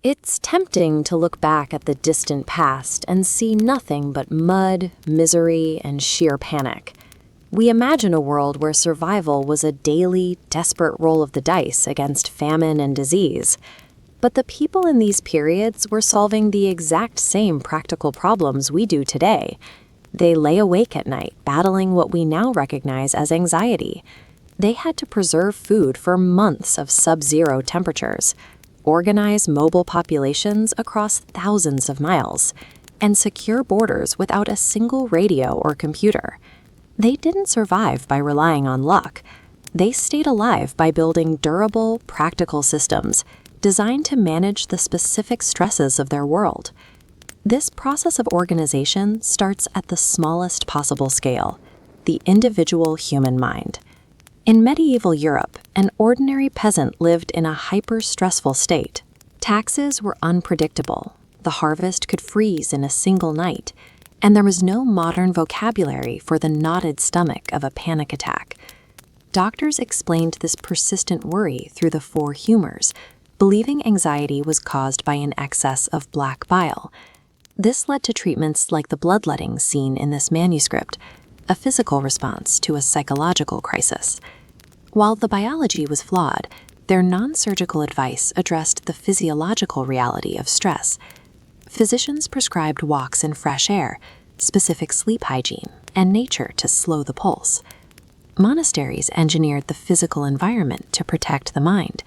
It's tempting to look back at the distant past and see nothing but mud, misery, and sheer panic. We imagine a world where survival was a daily, desperate roll of the dice against famine and disease. But the people in these periods were solving the exact same practical problems we do today. They lay awake at night, battling what we now recognize as anxiety. They had to preserve food for months of sub-zero temperatures, organize mobile populations across thousands of miles, and secure borders without a single radio or computer. They didn't survive by relying on luck. They stayed alive by building durable, practical systems designed to manage the specific stresses of their world. This process of organization starts at the smallest possible scale, the individual human mind. In medieval Europe, an ordinary peasant lived in a hyper-stressful state. Taxes were unpredictable, the harvest could freeze in a single night, and there was no modern vocabulary for the knotted stomach of a panic attack. Doctors explained this persistent worry through the four humors, believing anxiety was caused by an excess of black bile. This led to treatments like the bloodletting seen in this manuscript, a physical response to a psychological crisis. While the biology was flawed, their non-surgical advice addressed the physiological reality of stress. Physicians prescribed walks in fresh air, specific sleep hygiene, and nature to slow the pulse. Monasteries engineered the physical environment to protect the mind.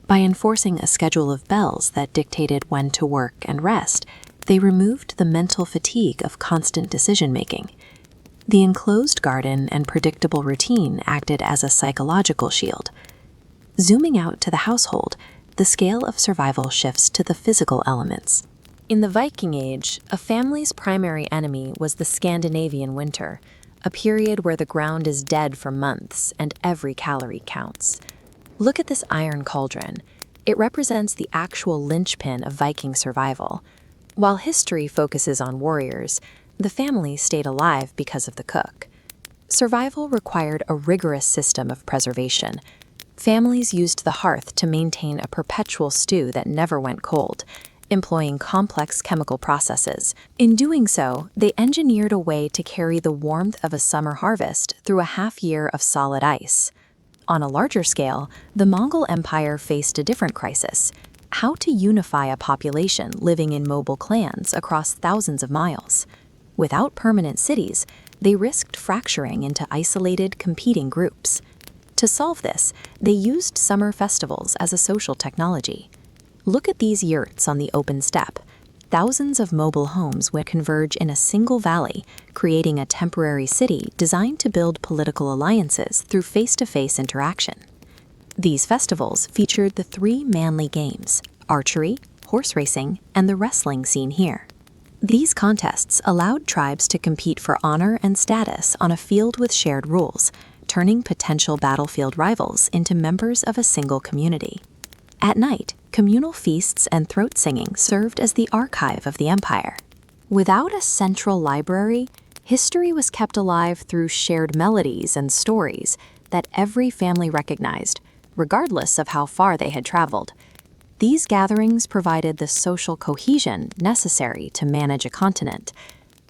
By enforcing a schedule of bells that dictated when to work and rest, they removed the mental fatigue of constant decision-making. The enclosed garden and predictable routine acted as a psychological shield. Zooming out to the household, the scale of survival shifts to the physical elements. In the Viking Age, a family's primary enemy was the Scandinavian winter, a period where the ground is dead for months and every calorie counts. Look at this iron cauldron. It represents the actual linchpin of Viking survival. While history focuses on warriors, the family stayed alive because of the cook. Survival required a rigorous system of preservation. Families used the hearth to maintain a perpetual stew that never went cold, employing complex chemical processes. In doing so, they engineered a way to carry the warmth of a summer harvest through a half year of solid ice. On a larger scale, the Mongol Empire faced a different crisis: how to unify a population living in mobile clans across thousands of miles. Without permanent cities, they risked fracturing into isolated, competing groups. To solve this, they used summer festivals as a social technology. Look at these yurts on the open steppe. Thousands of mobile homes would converge in a single valley, creating a temporary city designed to build political alliances through face-to-face interaction. These festivals featured the three manly games: archery, horse racing, and the wrestling seen here. These contests allowed tribes to compete for honor and status on a field with shared rules, turning potential battlefield rivals into members of a single community. At night, communal feasts and throat singing served as the archive of the empire. Without a central library, history was kept alive through shared melodies and stories that every family recognized, regardless of how far they had traveled. These gatherings provided the social cohesion necessary to manage a continent.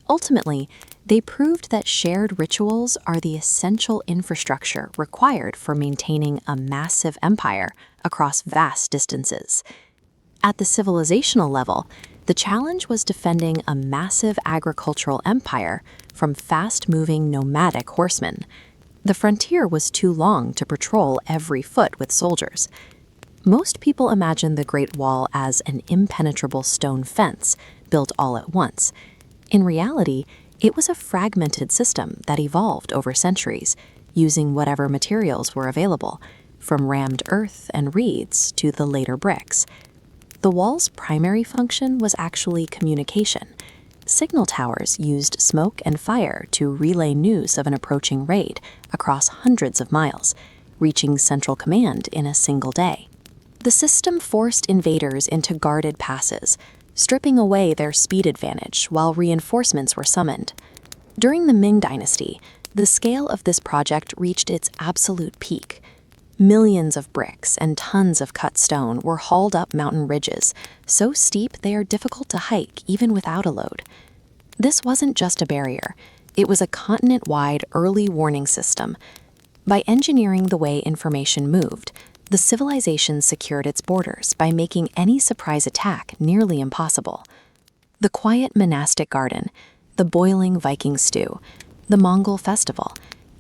Ultimately, they proved that shared rituals are the essential infrastructure required for maintaining a massive empire across vast distances. At the civilizational level, the challenge was defending a massive agricultural empire from fast-moving nomadic horsemen. The frontier was too long to patrol every foot with soldiers. Most people imagine the Great Wall as an impenetrable stone fence built all at once. In reality, it was a fragmented system that evolved over centuries, using whatever materials were available, from rammed earth and reeds to the later bricks. The wall's primary function was actually communication. Signal towers used smoke and fire to relay news of an approaching raid across hundreds of miles, reaching central command in a single day. The system forced invaders into guarded passes, stripping away their speed advantage while reinforcements were summoned. During the Ming Dynasty, the scale of this project reached its absolute peak. Millions of bricks and tons of cut stone were hauled up mountain ridges, so steep they are difficult to hike even without a load. This wasn't just a barrier, it was a continent-wide early warning system. By engineering the way information moved, the civilization secured its borders by making any surprise attack nearly impossible. The quiet monastic garden, the boiling Viking stew, the Mongol festival,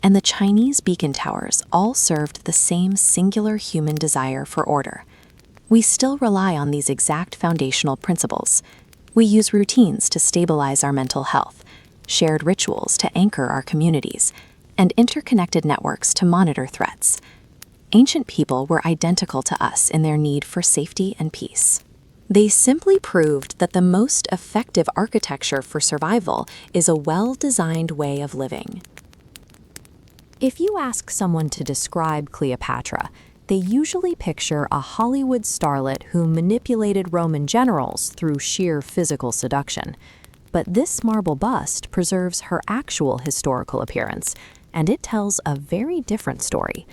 and the Chinese beacon towers all served the same singular human desire for order. We still rely on these exact foundational principles. We use routines to stabilize our mental health, shared rituals to anchor our communities, and interconnected networks to monitor threats. Ancient people were identical to us in their need for safety and peace. They simply proved that the most effective architecture for survival is a well-designed way of living. If you ask someone to describe Cleopatra, they usually picture a Hollywood starlet who manipulated Roman generals through sheer physical seduction. But this marble bust preserves her actual historical appearance, and it tells a very different story.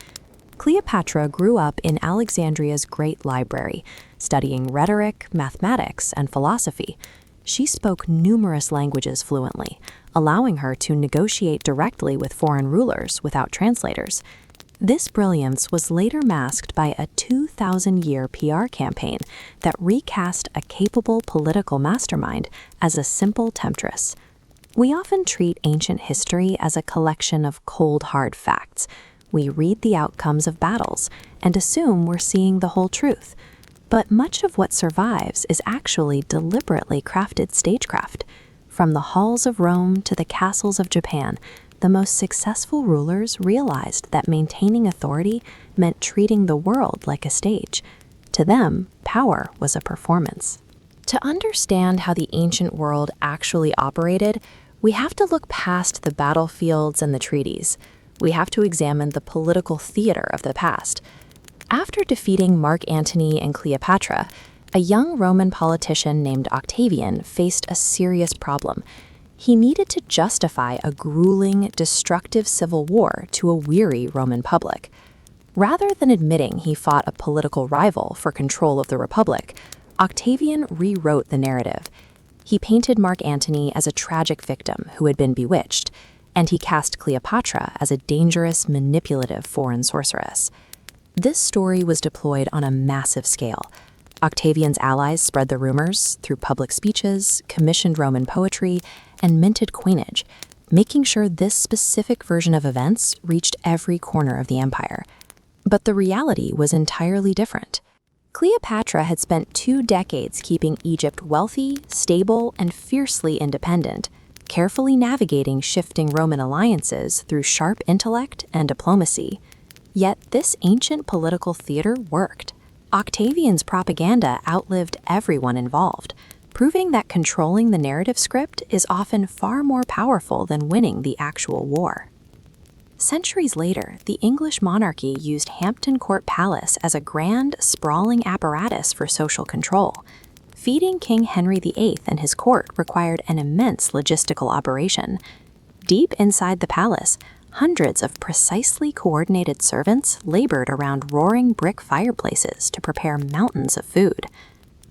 Cleopatra grew up in Alexandria's great library, studying rhetoric, mathematics, and philosophy. She spoke numerous languages fluently, allowing her to negotiate directly with foreign rulers without translators. This brilliance was later masked by a 2,000-year PR campaign that recast a capable political mastermind as a simple temptress. We often treat ancient history as a collection of cold, hard facts. We read the outcomes of battles and assume we're seeing the whole truth. But much of what survives is actually deliberately crafted stagecraft. From the halls of Rome to the castles of Japan, the most successful rulers realized that maintaining authority meant treating the world like a stage. To them, power was a performance. To understand how the ancient world actually operated, we have to look past the battlefields and the treaties. We have to examine the political theater of the past. After defeating Mark Antony and Cleopatra, a young Roman politician named Octavian faced a serious problem. He needed to justify a grueling, destructive civil war to a weary Roman public. Rather than admitting he fought a political rival for control of the Republic, Octavian rewrote the narrative. He painted Mark Antony as a tragic victim who had been bewitched, and he cast Cleopatra as a dangerous, manipulative foreign sorceress. This story was deployed on a massive scale. Octavian's allies spread the rumors through public speeches, commissioned Roman poetry, and minted coinage, making sure this specific version of events reached every corner of the empire. But the reality was entirely different. Cleopatra had spent 2 decades keeping Egypt wealthy, stable, and fiercely independent, carefully navigating shifting Roman alliances through sharp intellect and diplomacy. Yet this ancient political theater worked. Octavian's propaganda outlived everyone involved, proving that controlling the narrative script is often far more powerful than winning the actual war. Centuries later, the English monarchy used Hampton Court Palace as a grand, sprawling apparatus for social control. Feeding King Henry VIII and his court required an immense logistical operation. Deep inside the palace, hundreds of precisely coordinated servants labored around roaring brick fireplaces to prepare mountains of food.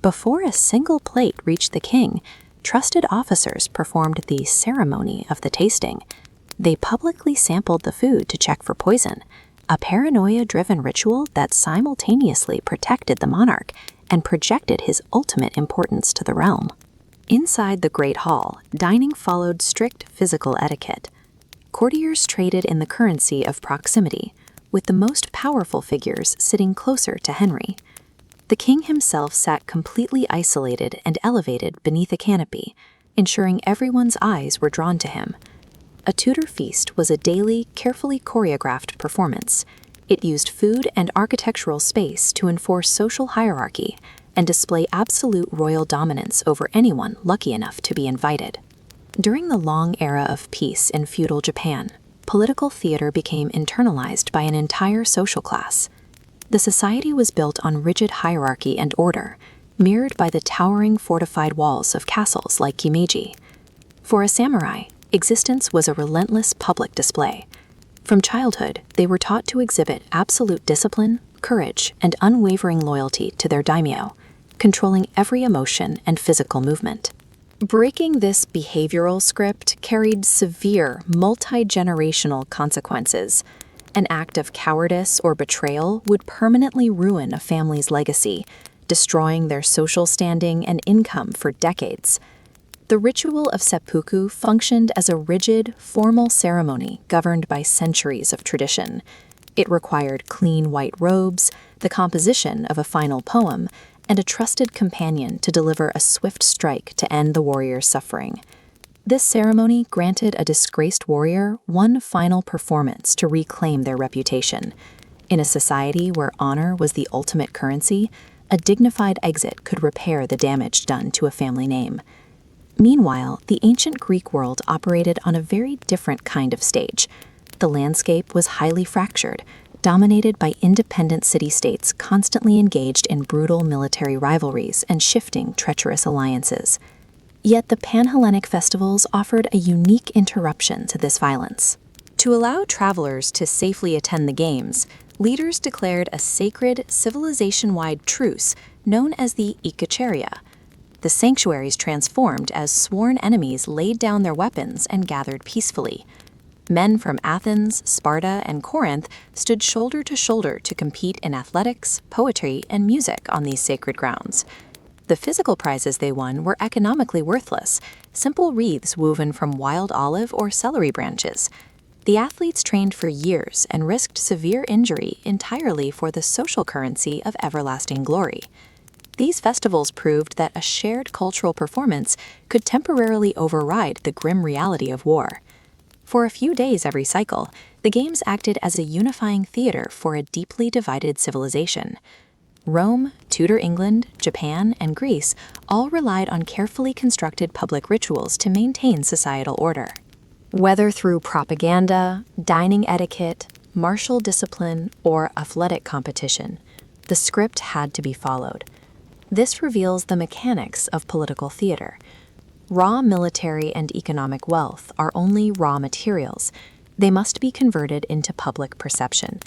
Before a single plate reached the king, trusted officers performed the ceremony of the tasting. They publicly sampled the food to check for poison, a paranoia-driven ritual that simultaneously protected the monarch and projected his ultimate importance to the realm. Inside the Great Hall, dining followed strict physical etiquette. Courtiers traded in the currency of proximity, with the most powerful figures sitting closer to Henry. The king himself sat completely isolated and elevated beneath a canopy, ensuring everyone's eyes were drawn to him. A Tudor feast was a daily, carefully choreographed performance. It used food and architectural space to enforce social hierarchy and display absolute royal dominance over anyone lucky enough to be invited. During the long era of peace in feudal Japan, political theater became internalized by an entire social class. The society was built on rigid hierarchy and order, mirrored by the towering fortified walls of castles like Kimeji. For a samurai, existence was a relentless public display. From childhood, they were taught to exhibit absolute discipline, courage, and unwavering loyalty to their daimyo, controlling every emotion and physical movement. Breaking this behavioral script carried severe, multi-generational consequences. An act of cowardice or betrayal would permanently ruin a family's legacy, destroying their social standing and income for decades. The ritual of seppuku functioned as a rigid, formal ceremony governed by centuries of tradition. It required clean white robes, the composition of a final poem, and a trusted companion to deliver a swift strike to end the warrior's suffering. This ceremony granted a disgraced warrior one final performance to reclaim their reputation. In a society where honor was the ultimate currency, a dignified exit could repair the damage done to a family name. Meanwhile, the ancient Greek world operated on a very different kind of stage. The landscape was highly fractured, dominated by independent city-states constantly engaged in brutal military rivalries and shifting, treacherous alliances. Yet the Pan-Hellenic festivals offered a unique interruption to this violence. To allow travelers to safely attend the games, leaders declared a sacred, civilization-wide truce known as the Ikacheria. The sanctuaries transformed as sworn enemies laid down their weapons and gathered peacefully. Men from Athens, Sparta, and Corinth stood shoulder to shoulder to compete in athletics, poetry, and music on these sacred grounds. The physical prizes they won were economically worthless, simple wreaths woven from wild olive or celery branches. The athletes trained for years and risked severe injury entirely for the social currency of everlasting glory. These festivals proved that a shared cultural performance could temporarily override the grim reality of war. For a few days every cycle, the games acted as a unifying theater for a deeply divided civilization. Rome, Tudor England, Japan, and Greece all relied on carefully constructed public rituals to maintain societal order. Whether through propaganda, dining etiquette, martial discipline, or athletic competition, the script had to be followed. This reveals the mechanics of political theater. Raw military and economic wealth are only raw materials. They must be converted into public perception.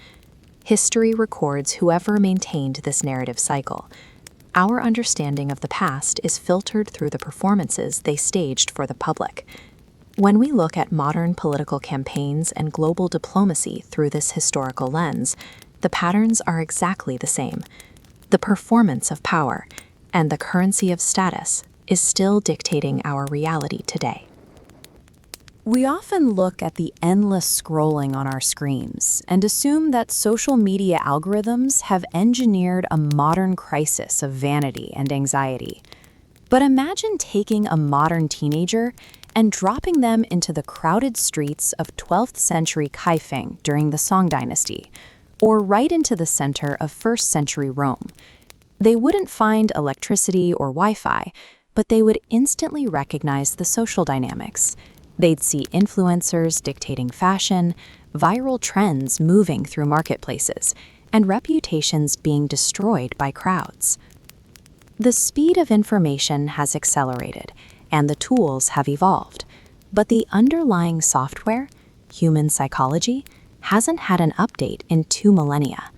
History records whoever maintained this narrative cycle. Our understanding of the past is filtered through the performances they staged for the public. When we look at modern political campaigns and global diplomacy through this historical lens, the patterns are exactly the same. The performance of power and the currency of status is still dictating our reality today. We often look at the endless scrolling on our screens and assume that social media algorithms have engineered a modern crisis of vanity and anxiety. But imagine taking a modern teenager and dropping them into the crowded streets of 12th century Kaifeng during the Song Dynasty, or right into the center of 1st century Rome. They wouldn't find electricity or Wi-Fi, but they would instantly recognize the social dynamics. They'd see influencers dictating fashion, viral trends moving through marketplaces, and reputations being destroyed by crowds. The speed of information has accelerated, and the tools have evolved, but the underlying software, human psychology, hasn't had an update in 2 millennia.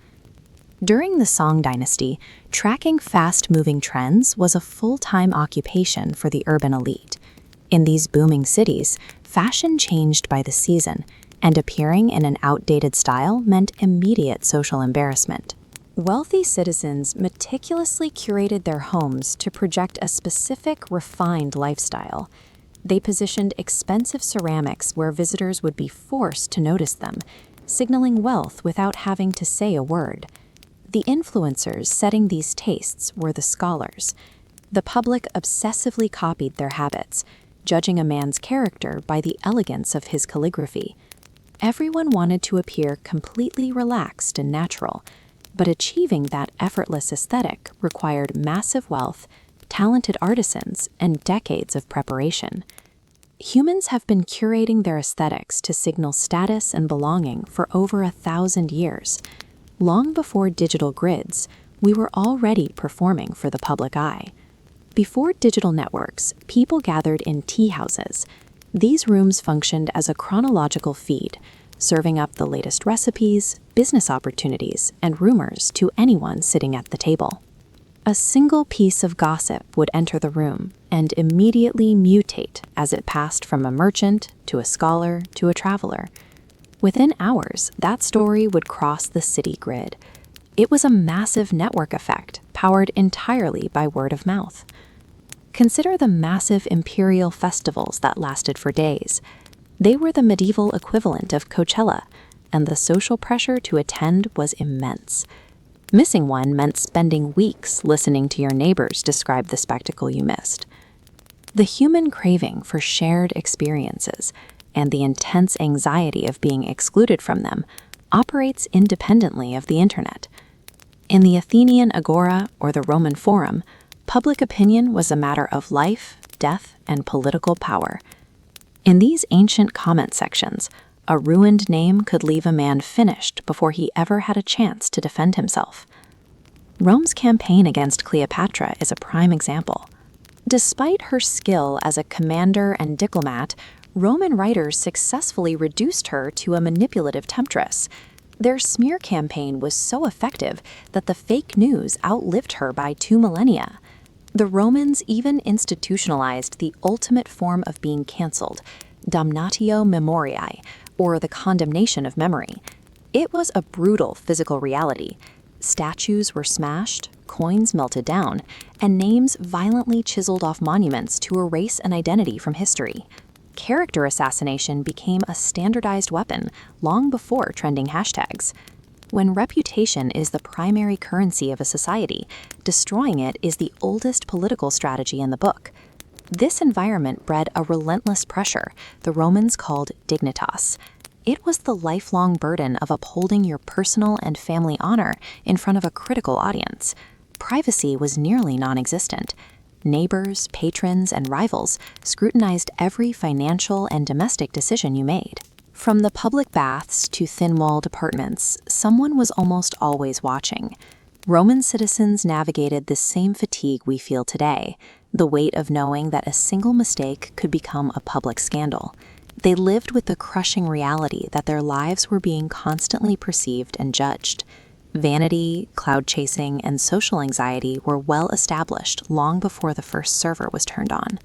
During the Song Dynasty, tracking fast-moving trends was a full-time occupation for the urban elite. In these booming cities, fashion changed by the season, and appearing in an outdated style meant immediate social embarrassment. Wealthy citizens meticulously curated their homes to project a specific, refined lifestyle. They positioned expensive ceramics where visitors would be forced to notice them, signaling wealth without having to say a word. The influencers setting these tastes were the scholars. The public obsessively copied their habits, judging a man's character by the elegance of his calligraphy. Everyone wanted to appear completely relaxed and natural, but achieving that effortless aesthetic required massive wealth, talented artisans, and decades of preparation. Humans have been curating their aesthetics to signal status and belonging for over 1,000 years. Long before digital grids, we were already performing for the public eye. Before digital networks, people gathered in tea houses. These rooms functioned as a chronological feed, serving up the latest recipes, business opportunities, and rumors to anyone sitting at the table. A single piece of gossip would enter the room and immediately mutate as it passed from a merchant to a scholar to a traveler. Within hours, that story would cross the city grid. It was a massive network effect, powered entirely by word of mouth. Consider the massive imperial festivals that lasted for days. They were the medieval equivalent of Coachella, and the social pressure to attend was immense. Missing one meant spending weeks listening to your neighbors describe the spectacle you missed. The human craving for shared experiences and the intense anxiety of being excluded from them operates independently of the internet. In the Athenian agora or the Roman forum, public opinion was a matter of life, death, and political power. In these ancient comment sections, a ruined name could leave a man finished before he ever had a chance to defend himself. Rome's campaign against Cleopatra is a prime example. Despite her skill as a commander and diplomat, Roman writers successfully reduced her to a manipulative temptress. Their smear campaign was so effective that the fake news outlived her by 2 millennia. The Romans even institutionalized the ultimate form of being canceled, damnatio memoriae, or the condemnation of memory. It was a brutal physical reality. Statues were smashed, coins melted down, and names violently chiseled off monuments to erase an identity from history. Character assassination became a standardized weapon long before trending hashtags. When reputation is the primary currency of a society, destroying it is the oldest political strategy in the book. This environment bred a relentless pressure the Romans called dignitas. It was the lifelong burden of upholding your personal and family honor in front of a critical audience. Privacy was nearly non-existent. Neighbors, patrons, and rivals scrutinized every financial and domestic decision you made. From the public baths to thin-walled apartments, someone was almost always watching. Roman citizens navigated the same fatigue we feel today, the weight of knowing that a single mistake could become a public scandal. They lived with the crushing reality that their lives were being constantly perceived and judged. Vanity, cloud chasing, and social anxiety were well established long before the first server was turned on.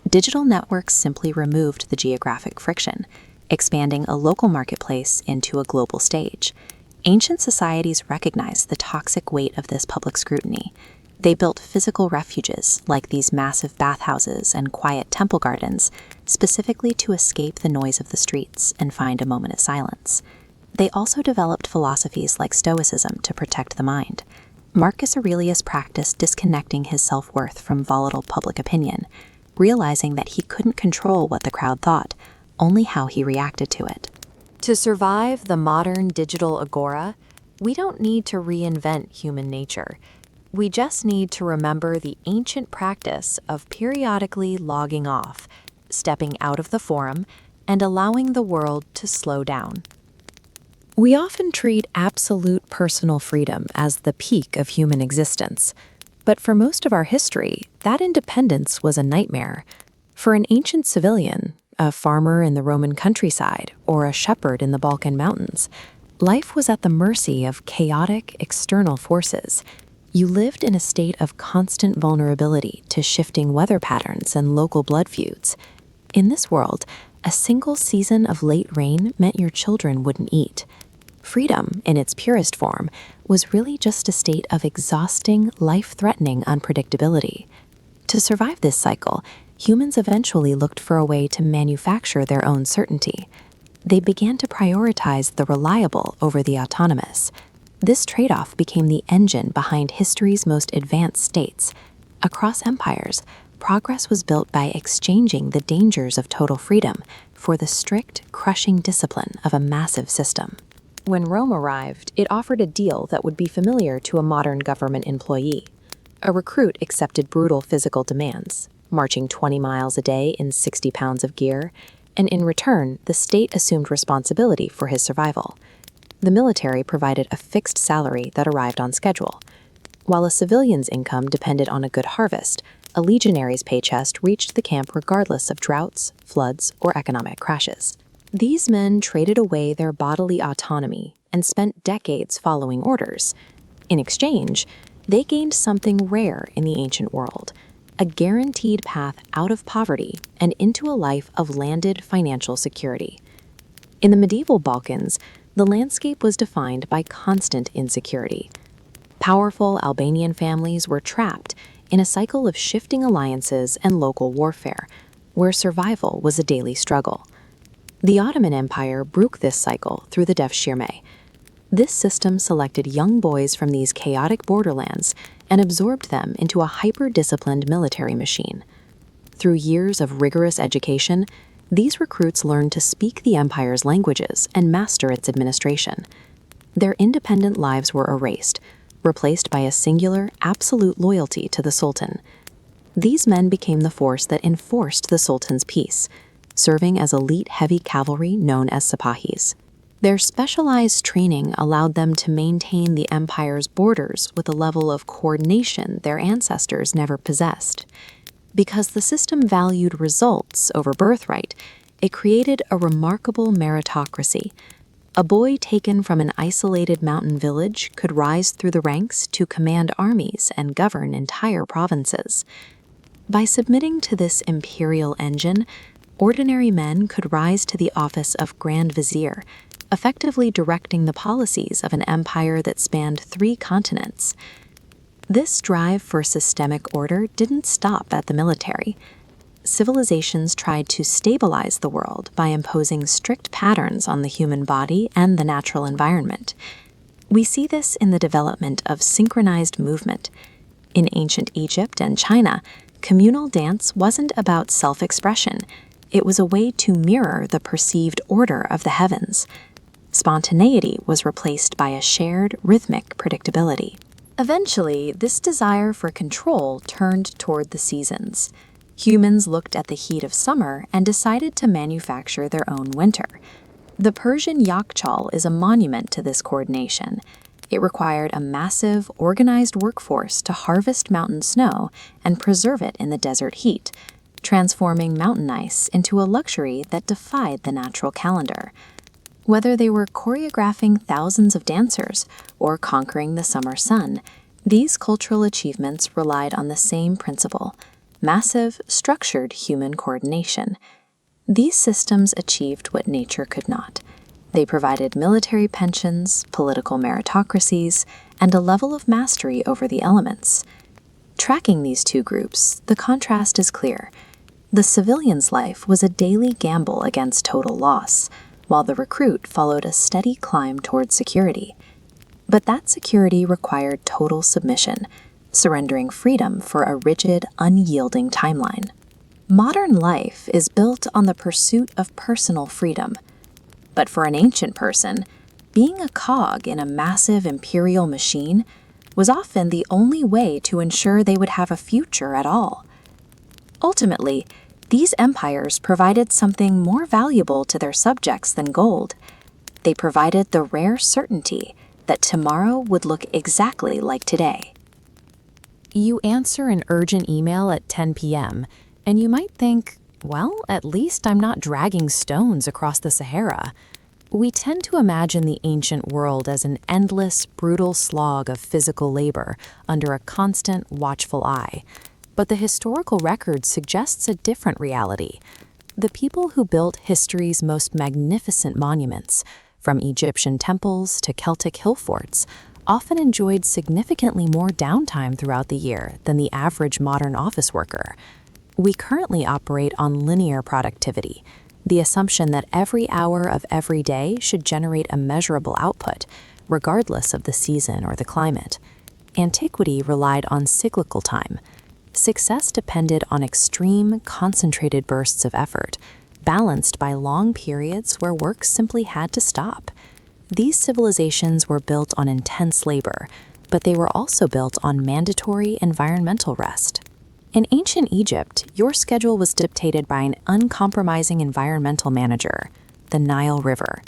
Digital networks simply removed the geographic friction, expanding a local marketplace into a global stage. Ancient societies recognized the toxic weight of this public scrutiny. They built physical refuges like these massive bathhouses and quiet temple gardens, specifically to escape the noise of the streets and find a moment of silence. They also developed philosophies like Stoicism to protect the mind. Marcus Aurelius practiced disconnecting his self-worth from volatile public opinion, realizing that he couldn't control what the crowd thought, only how he reacted to it. To survive the modern digital agora, we don't need to reinvent human nature. We just need to remember the ancient practice of periodically logging off, stepping out of the forum, and allowing the world to slow down. We often treat absolute personal freedom as the peak of human existence, but for most of our history, that independence was a nightmare. For an ancient civilian, a farmer in the Roman countryside, or a shepherd in the Balkan mountains, life was at the mercy of chaotic external forces. You lived in a state of constant vulnerability to shifting weather patterns and local blood feuds. In this world, a single season of late rain meant your children wouldn't eat. Freedom, in its purest form, was really just a state of exhausting, life-threatening unpredictability. To survive this cycle, humans eventually looked for a way to manufacture their own certainty. They began to prioritize the reliable over the autonomous. This trade-off became the engine behind history's most advanced states. Across empires, progress was built by exchanging the dangers of total freedom for the strict, crushing discipline of a massive system. When Rome arrived, it offered a deal that would be familiar to a modern government employee. A recruit accepted brutal physical demands, marching 20 miles a day in 60 pounds of gear, and in return, the state assumed responsibility for his survival. The military provided a fixed salary that arrived on schedule. While a civilian's income depended on a good harvest, a legionary's pay chest reached the camp regardless of droughts, floods, or economic crashes. These men traded away their bodily autonomy and spent decades following orders. In exchange, they gained something rare in the ancient world, a guaranteed path out of poverty and into a life of landed financial security. In the medieval Balkans, the landscape was defined by constant insecurity. Powerful Albanian families were trapped in a cycle of shifting alliances and local warfare, where survival was a daily struggle. The Ottoman Empire broke this cycle through the Devshirme. This system selected young boys from these chaotic borderlands and absorbed them into a hyper-disciplined military machine. Through years of rigorous education, these recruits learned to speak the empire's languages and master its administration. Their independent lives were erased, replaced by a singular, absolute loyalty to the Sultan. These men became the force that enforced the Sultan's peace, serving as elite heavy cavalry known as Sipahis. Their specialized training allowed them to maintain the empire's borders with a level of coordination their ancestors never possessed. Because the system valued results over birthright, it created a remarkable meritocracy. A boy taken from an isolated mountain village could rise through the ranks to command armies and govern entire provinces. By submitting to this imperial engine, ordinary men could rise to the office of Grand Vizier, effectively directing the policies of an empire that spanned 3 continents. This drive for systemic order didn't stop at the military. Civilizations tried to stabilize the world by imposing strict patterns on the human body and the natural environment. We see this in the development of synchronized movement. In ancient Egypt and China, communal dance wasn't about self-expression. It was a way to mirror the perceived order of the heavens. Spontaneity was replaced by a shared, rhythmic predictability. Eventually, this desire for control turned toward the seasons. Humans looked at the heat of summer and decided to manufacture their own winter. The Persian Yakchal is a monument to this coordination. It required a massive, organized workforce to harvest mountain snow and preserve it in the desert heat, transforming mountain ice into a luxury that defied the natural calendar. Whether they were choreographing thousands of dancers or conquering the summer sun, these cultural achievements relied on the same principle: massive, structured human coordination. These systems achieved what nature could not. They provided military pensions, political meritocracies, and a level of mastery over the elements. Tracking these 2 groups, the contrast is clear. The civilian's life was a daily gamble against total loss, while the recruit followed a steady climb toward security. But that security required total submission, surrendering freedom for a rigid, unyielding timeline. Modern life is built on the pursuit of personal freedom. But for an ancient person, being a cog in a massive imperial machine was often the only way to ensure they would have a future at all. Ultimately, these empires provided something more valuable to their subjects than gold. They provided the rare certainty that tomorrow would look exactly like today. You answer an urgent email at 10 p.m., and you might think, well, at least I'm not dragging stones across the Sahara. We tend to imagine the ancient world as an endless, brutal slog of physical labor under a constant, watchful eye. But the historical record suggests a different reality. The people who built history's most magnificent monuments, from Egyptian temples to Celtic hill forts, often enjoyed significantly more downtime throughout the year than the average modern office worker. We currently operate on linear productivity, the assumption that every hour of every day should generate a measurable output, regardless of the season or the climate. Antiquity relied on cyclical time. Success depended on extreme, concentrated bursts of effort, balanced by long periods where work simply had to stop. These civilizations were built on intense labor, but they were also built on mandatory environmental rest. In ancient Egypt, your schedule was dictated by an uncompromising environmental manager, the Nile River.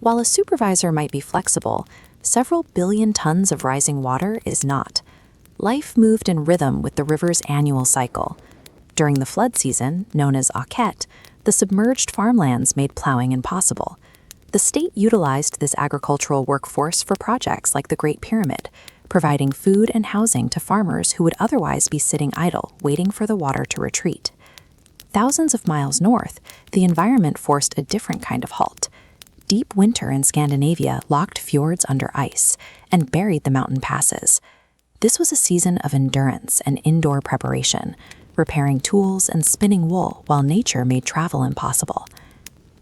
While a supervisor might be flexible, several billion tons of rising water is not. Life moved in rhythm with the river's annual cycle. During the flood season, known as Akhet, The submerged farmlands made plowing impossible. The state utilized this agricultural workforce for projects like the Great Pyramid, providing food and housing to farmers who would otherwise be sitting idle, waiting for the water to retreat. Thousands of miles north, the environment forced a different kind of halt. Deep winter in Scandinavia locked fjords under ice and buried the mountain passes. This was a season of endurance and indoor preparation, repairing tools and spinning wool while nature made travel impossible.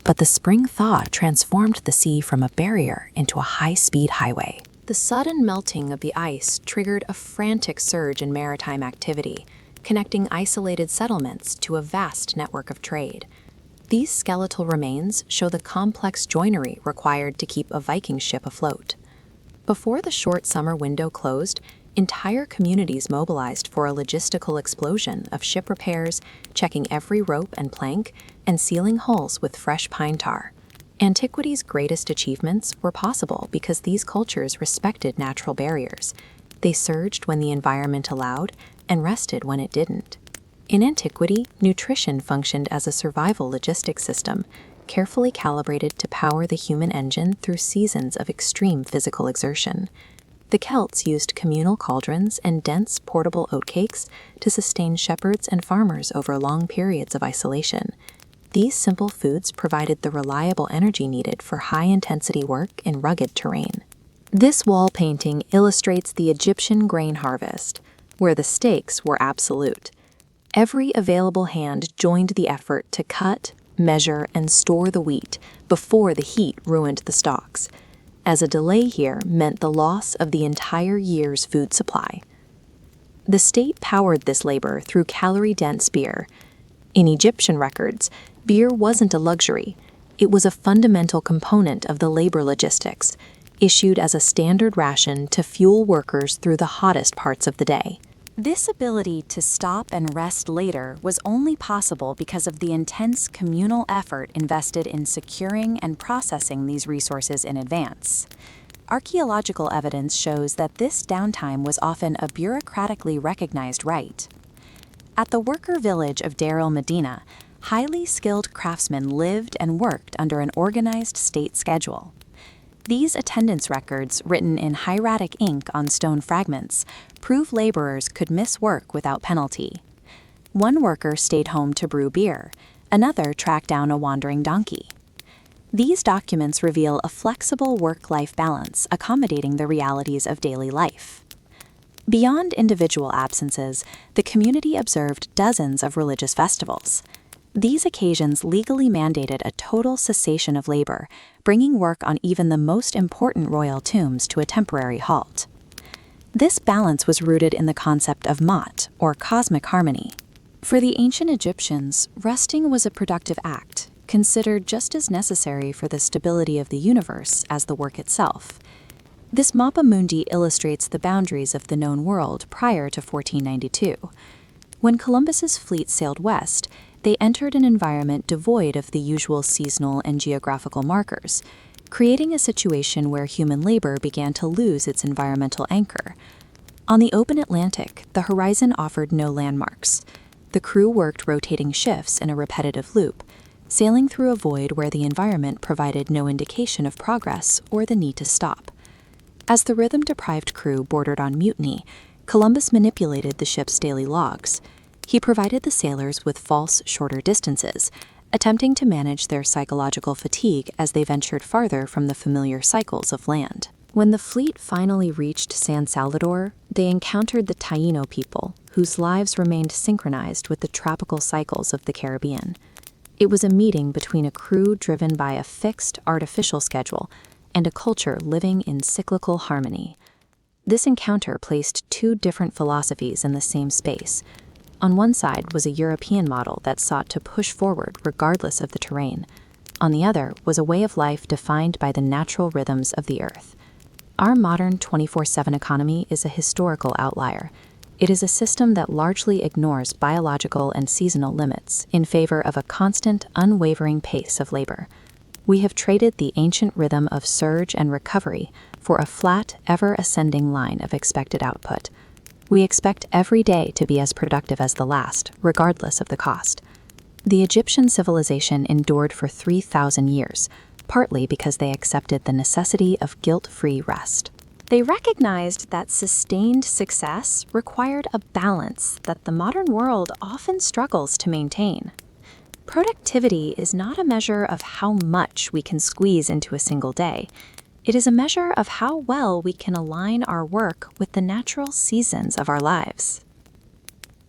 But the spring thaw transformed the sea from a barrier into a high-speed highway. The sudden melting of the ice triggered a frantic surge in maritime activity, connecting isolated settlements to a vast network of trade. These skeletal remains show the complex joinery required to keep a Viking ship afloat. Before the short summer window closed, entire communities mobilized for a logistical explosion of ship repairs, checking every rope and plank, and sealing hulls with fresh pine tar. Antiquity's greatest achievements were possible because these cultures respected natural barriers. They surged when the environment allowed and rested when it didn't. In antiquity, nutrition functioned as a survival logistics system, carefully calibrated to power the human engine through seasons of extreme physical exertion. The Celts used communal cauldrons and dense portable oatcakes to sustain shepherds and farmers over long periods of isolation. These simple foods provided the reliable energy needed for high-intensity work in rugged terrain. This wall painting illustrates the Egyptian grain harvest, where the stakes were absolute. Every available hand joined the effort to cut, measure, and store the wheat before the heat ruined the stalks, as a delay here meant the loss of the entire year's food supply. The state powered this labor through calorie-dense beer. In Egyptian records, beer wasn't a luxury. It was a fundamental component of the labor logistics, issued as a standard ration to fuel workers through the hottest parts of the day. This ability to stop and rest later was only possible because of the intense communal effort invested in securing and processing these resources in advance. Archaeological evidence shows that this downtime was often a bureaucratically recognized right. At the worker village of Deir el-Medina, highly skilled craftsmen lived and worked under an organized state schedule. These attendance records, written in hieratic ink on stone fragments, prove laborers could miss work without penalty. One worker stayed home to brew beer, another tracked down a wandering donkey. These documents reveal a flexible work-life balance accommodating the realities of daily life. Beyond individual absences, the community observed dozens of religious festivals. These occasions legally mandated a total cessation of labor, bringing work on even the most important royal tombs to a temporary halt. This balance was rooted in the concept of Ma'at, or cosmic harmony. For the ancient Egyptians, resting was a productive act, considered just as necessary for the stability of the universe as the work itself. This Mappa Mundi illustrates the boundaries of the known world prior to 1492. When Columbus's fleet sailed west, they entered an environment devoid of the usual seasonal and geographical markers, creating a situation where human labor began to lose its environmental anchor. On the open Atlantic, the horizon offered no landmarks. The crew worked rotating shifts in a repetitive loop, sailing through a void where the environment provided no indication of progress or the need to stop. As the rhythm-deprived crew bordered on mutiny, Columbus manipulated the ship's daily logs. He provided the sailors with false, shorter distances, attempting to manage their psychological fatigue as they ventured farther from the familiar cycles of land. When the fleet finally reached San Salvador, they encountered the Taino people, whose lives remained synchronized with the tropical cycles of the Caribbean. It was a meeting between a crew driven by a fixed, artificial schedule and a culture living in cyclical harmony. This encounter placed two different philosophies in the same space. On one side was a European model that sought to push forward regardless of the terrain. On the other was a way of life defined by the natural rhythms of the earth. Our modern 24/7 economy is a historical outlier. It is a system that largely ignores biological and seasonal limits in favor of a constant, unwavering pace of labor. We have traded the ancient rhythm of surge and recovery for a flat, ever-ascending line of expected output. We expect every day to be as productive as the last, regardless of the cost. The Egyptian civilization endured for 3,000 years, partly because they accepted the necessity of guilt-free rest. They recognized that sustained success required a balance that the modern world often struggles to maintain. Productivity is not a measure of how much we can squeeze into a single day. It is a measure of how well we can align our work with the natural seasons of our lives.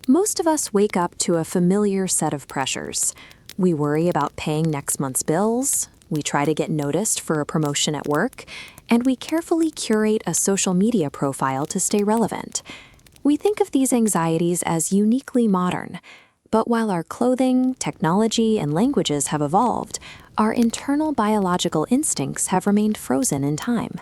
Most of us wake up to a familiar set of pressures. We worry about paying next month's bills, we try to get noticed for a promotion at work, and we carefully curate a social media profile to stay relevant. We think of these anxieties as uniquely modern, but while our clothing, technology, and languages have evolved, our internal biological instincts have remained frozen in time.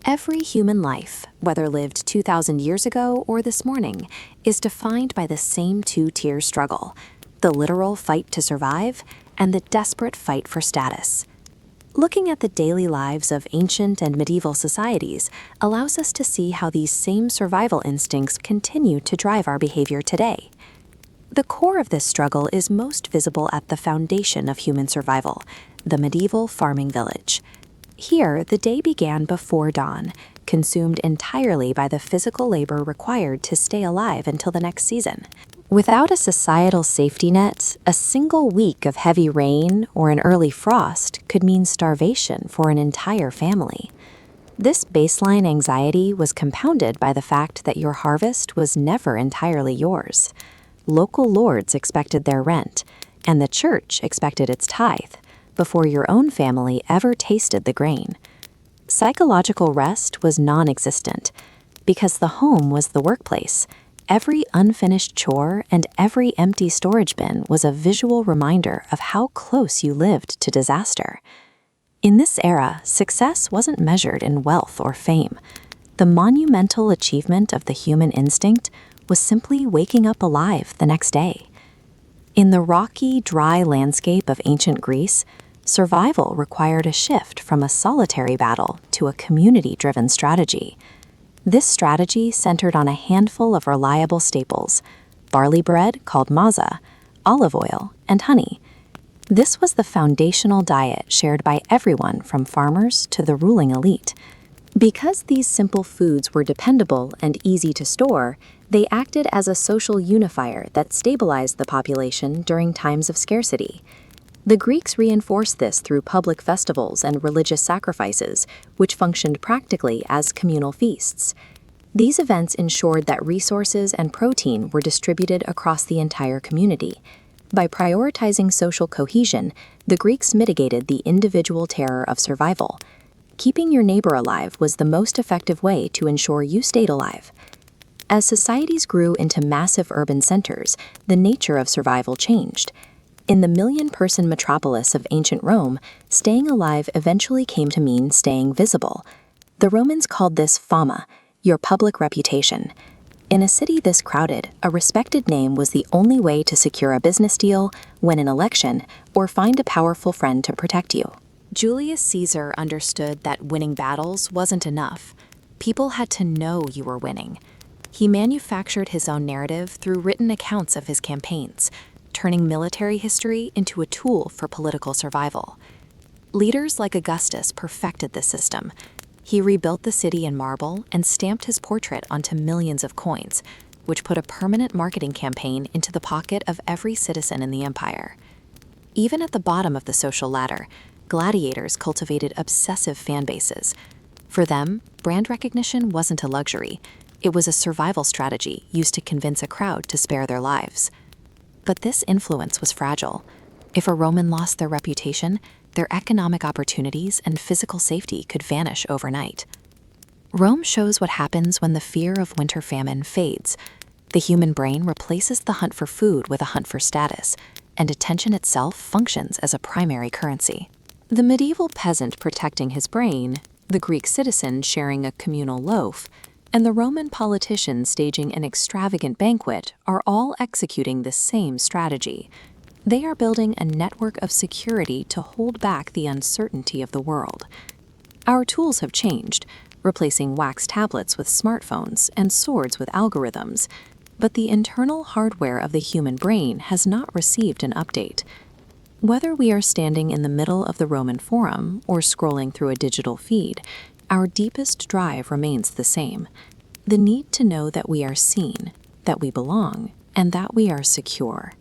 Every human life, whether lived 2,000 years ago or this morning, is defined by the same two-tier struggle: the literal fight to survive and the desperate fight for status. Looking at the daily lives of ancient and medieval societies allows us to see how these same survival instincts continue to drive our behavior today. The core of this struggle is most visible at the foundation of human survival, the medieval farming village. Here, the day began before dawn, consumed entirely by the physical labor required to stay alive until the next season. Without a societal safety net, a single week of heavy rain or an early frost could mean starvation for an entire family. This baseline anxiety was compounded by the fact that your harvest was never entirely yours. Local lords expected their rent, and the church expected its tithe, before your own family ever tasted the grain. Psychological rest was non-existent. Because the home was the workplace, every unfinished chore and every empty storage bin was a visual reminder of how close you lived to disaster. In this era, success wasn't measured in wealth or fame. The monumental achievement of the human instinct was simply waking up alive the next day. In the rocky, dry landscape of ancient Greece, survival required a shift from a solitary battle to a community-driven strategy. This strategy centered on a handful of reliable staples: barley bread called maza, olive oil, and honey. This was the foundational diet shared by everyone from farmers to the ruling elite. Because these simple foods were dependable and easy to store, they acted as a social unifier that stabilized the population during times of scarcity. The Greeks reinforced this through public festivals and religious sacrifices, which functioned practically as communal feasts. These events ensured that resources and protein were distributed across the entire community. By prioritizing social cohesion, the Greeks mitigated the individual terror of survival. Keeping your neighbor alive was the most effective way to ensure you stayed alive. As societies grew into massive urban centers, the nature of survival changed. In the million-person metropolis of ancient Rome, staying alive eventually came to mean staying visible. The Romans called this fama, your public reputation. In a city this crowded, a respected name was the only way to secure a business deal, win an election, or find a powerful friend to protect you. Julius Caesar understood that winning battles wasn't enough. People had to know you were winning. He manufactured his own narrative through written accounts of his campaigns, turning military history into a tool for political survival. Leaders like Augustus perfected this system. He rebuilt the city in marble and stamped his portrait onto millions of coins, which put a permanent marketing campaign into the pocket of every citizen in the empire. Even at the bottom of the social ladder, gladiators cultivated obsessive fan bases. For them, brand recognition wasn't a luxury. It was a survival strategy used to convince a crowd to spare their lives. But this influence was fragile. If a Roman lost their reputation, their economic opportunities and physical safety could vanish overnight. Rome shows what happens when the fear of winter famine fades. The human brain replaces the hunt for food with a hunt for status, and attention itself functions as a primary currency. The medieval peasant protecting his brain, the Greek citizen sharing a communal loaf, and the Roman politician staging an extravagant banquet are all executing the same strategy. They are building a network of security to hold back the uncertainty of the world. Our tools have changed, replacing wax tablets with smartphones and swords with algorithms. But the internal hardware of the human brain has not received an update. Whether we are standing in the middle of the Roman Forum or scrolling through a digital feed, our deepest drive remains the same: the need to know that we are seen, that we belong, and that we are secure.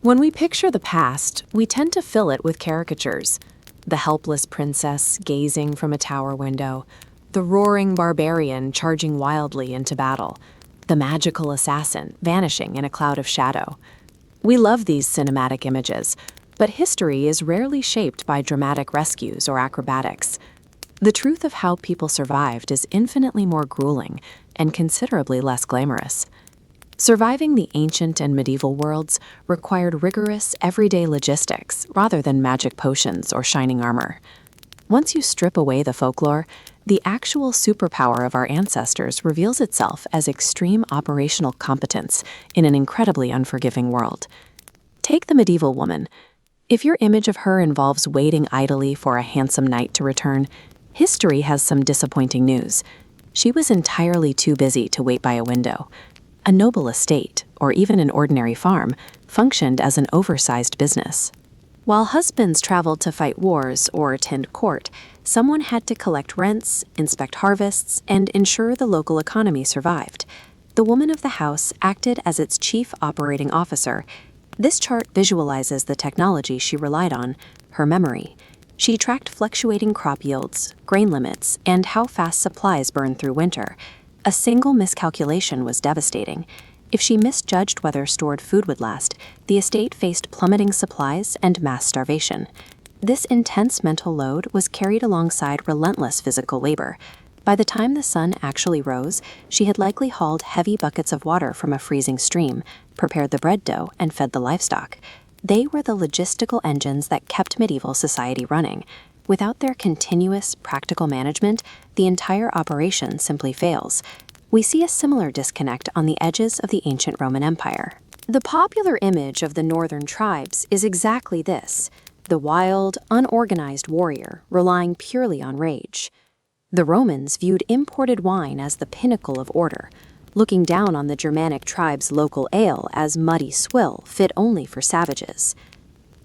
When we picture the past, we tend to fill it with caricatures. The helpless princess gazing from a tower window, the roaring barbarian charging wildly into battle, the magical assassin vanishing in a cloud of shadow. We love these cinematic images, but history is rarely shaped by dramatic rescues or acrobatics. The truth of how people survived is infinitely more grueling and considerably less glamorous. Surviving the ancient and medieval worlds required rigorous, everyday logistics rather than magic potions or shining armor. Once you strip away the folklore, the actual superpower of our ancestors reveals itself as extreme operational competence in an incredibly unforgiving world. Take the medieval woman. If your image of her involves waiting idly for a handsome knight to return, history has some disappointing news. She was entirely too busy to wait by a window. A noble estate, or even an ordinary farm, functioned as an oversized business. While husbands traveled to fight wars or attend court, someone had to collect rents, inspect harvests, and ensure the local economy survived. The woman of the house acted as its chief operating officer. This chart visualizes the technology she relied on: her memory. She tracked fluctuating crop yields, grain limits, and how fast supplies burned through winter. A single miscalculation was devastating. If she misjudged whether stored food would last, the estate faced plummeting supplies and mass starvation. This intense mental load was carried alongside relentless physical labor. By the time the sun actually rose, she had likely hauled heavy buckets of water from a freezing stream, prepared the bread dough, and fed the livestock. They were the logistical engines that kept medieval society running. Without their continuous, practical management, the entire operation simply fails. We see a similar disconnect on the edges of the ancient Roman Empire. The popular image of the northern tribes is exactly this: the wild, unorganized warrior relying purely on rage. The Romans viewed imported wine as the pinnacle of order, looking down on the Germanic tribe's local ale as muddy swill fit only for savages.